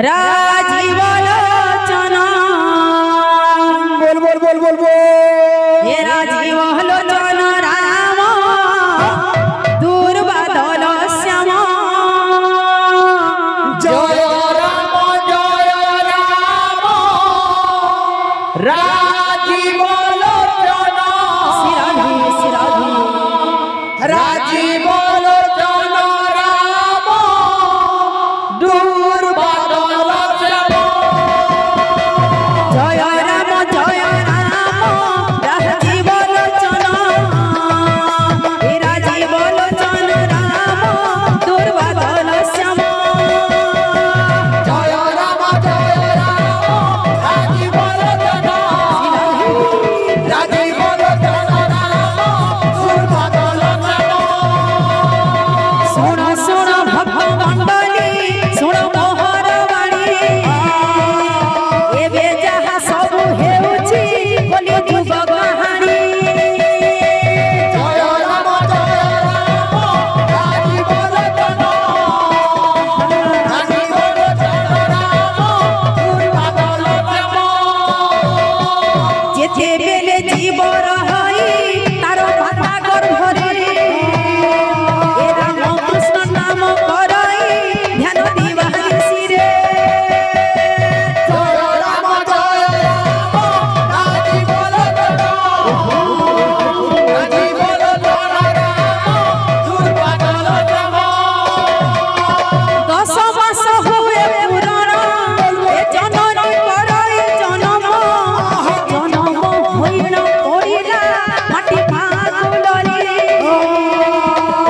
राजीव लोचन बोल बोल बोल बोल बोल हे राजीव लोचन राम दूर बादल श्याम जय राम राजीव लोचन सिराधि राजीव लोचन राम दूर बादल श्याम जय राम राजीव लोचन हे राजीव लोचन राम दूर बादल श्याम जय राम राजीव लोचन राजीव लोचन राम दूर बादल श्याम सुन सुन भक्त मंडली सुन मोहर बाणी एबे जहा सब हेउछि बोली जुग कहानी जय राम राजीव लोचन राजीव लोचन राम दूर बादल श्याम जेते बेले जीव रहई तार माता गर्भरे ए राम कृष्ण नाम करई ध्यान दिवाई सिरे जय राम राजीव लोचन राजीव लोचन राम दूर बादल श्याम दस मास हुए पुराण ए जननी करई जन्म जन्म होइन पड़िला माटी पागुलरी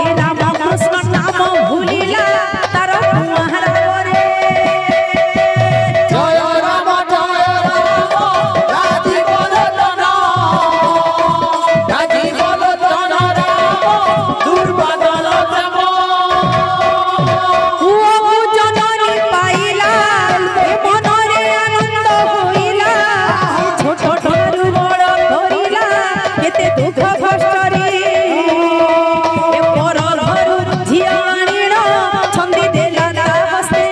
ए राम कृष्ण नाम भूलिला तार कुमार करे जय राम राजीव लोचन राजीव लोचन राम दूर बादल श्याम ओ जननी पाइला ए मनरे आनंद होइला छोट छोटरू बड़ करिला केते दुख कष्टरी ए पर घरु झिया आनिला छंदी देला ता हस्ते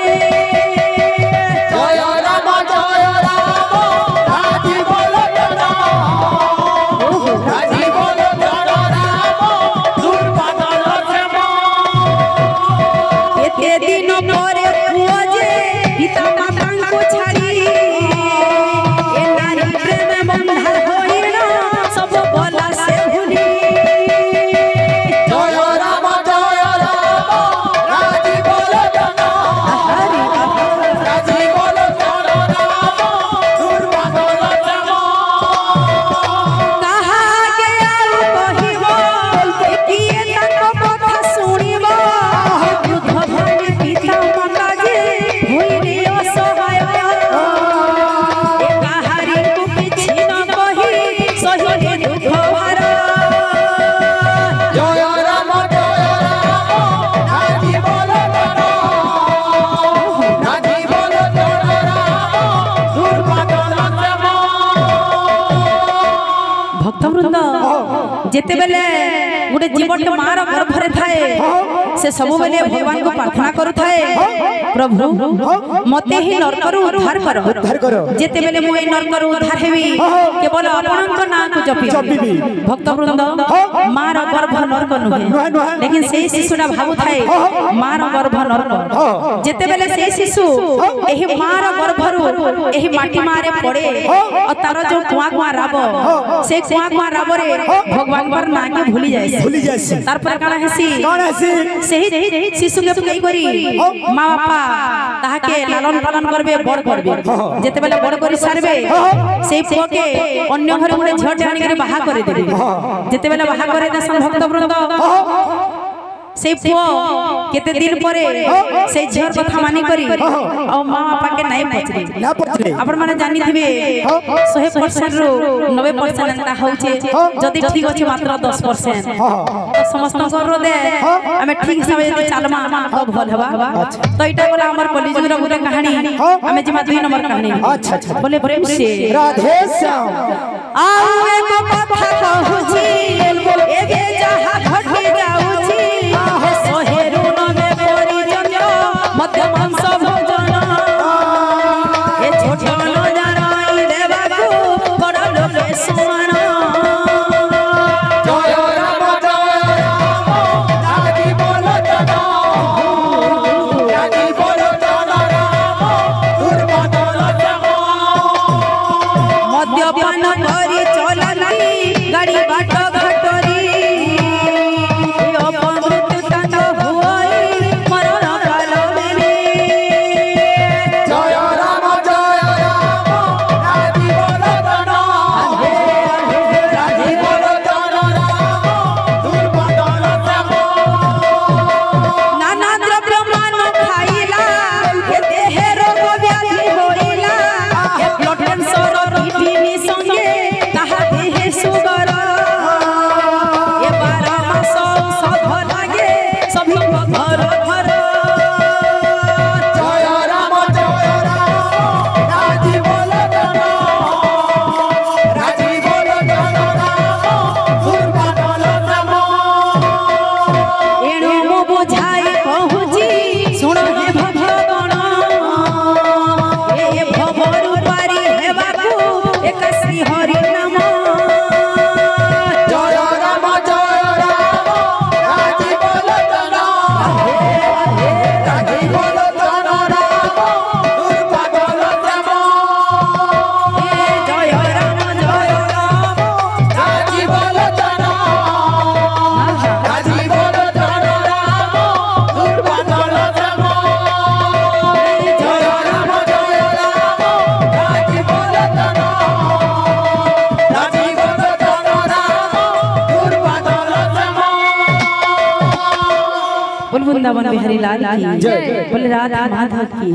जय राम राजीव लोचन राजीव लोचन राम दूर बादल श्याम एते दिन परे पुओ जे पिता मातांको छाड़ी ए नारी प्रेम बंधा होइला सब बोला से भूली जय राम राजीव लोचन राजीव लोचन राम दूर बादल श्याम कहा के आउ कहिबो किए ताको कथा सुनिबो युद्ध भूमि पिता माता जे होइले असहाय ए कहारी को किछि न कहि सहिले दुख भार जय राम राजीव लोचन राजीव लोचन राम दूर बादल श्याम भक्तवृंद जेते बेले गुटे जीवट मार गर्भरे थाए से सब बेले भगवान को प्रार्थना करू थाए प्रभु मते ही नरकरु उद्धार करो जेते बेले मु ए नरकरु उद्धार हेबी केवल आपनक नाम को जपी भक्तवृंद मार गर्भ नरक नुहे लेकिन सेही शिशुना भाबु थाए मार गर्भ नरक जेते बेले सेही शिशु एही मार गर्भरु एही माटी मारे पड़े और तार जो कुआ कुआ राब से कुआ कुआ राब रे भगवान पर ना के भूली जाय तार पर काना हेसी सेही शिशु के कई करी मां बापा ताहा के लालन पालन करबे बड़ करबे जेते बेले बड़ करी सारबे सेही पुओ के अन्य घरे गुडे झट आनी के बाहा करे देबे जेते बेले बाहा करे दसन भक्तवृंद से पुओ केते दिन परे से झर कथा मानी करी और मां बापा के नहीं पचरे आपण माने जानि थिबे 100% रो 90% एंता होचे जदी ठीक अछि मात्र 10% तो समस्त रो दे हमें ठीक समय यदि चालमा तो भल हवा तो इटा बोला हमर कॉलेज रो गुटे कहानी हमें जिमा 2 नंबर कहानी अच्छा बोले प्रेम से राधे श्याम आउ एक कथा कहूची एबे जहा घटी जाउची सोहेरु नमे परिजन मध्य मांस भोजन वृंदावन बिहारी लाल की जय, बोले राधा माधव की।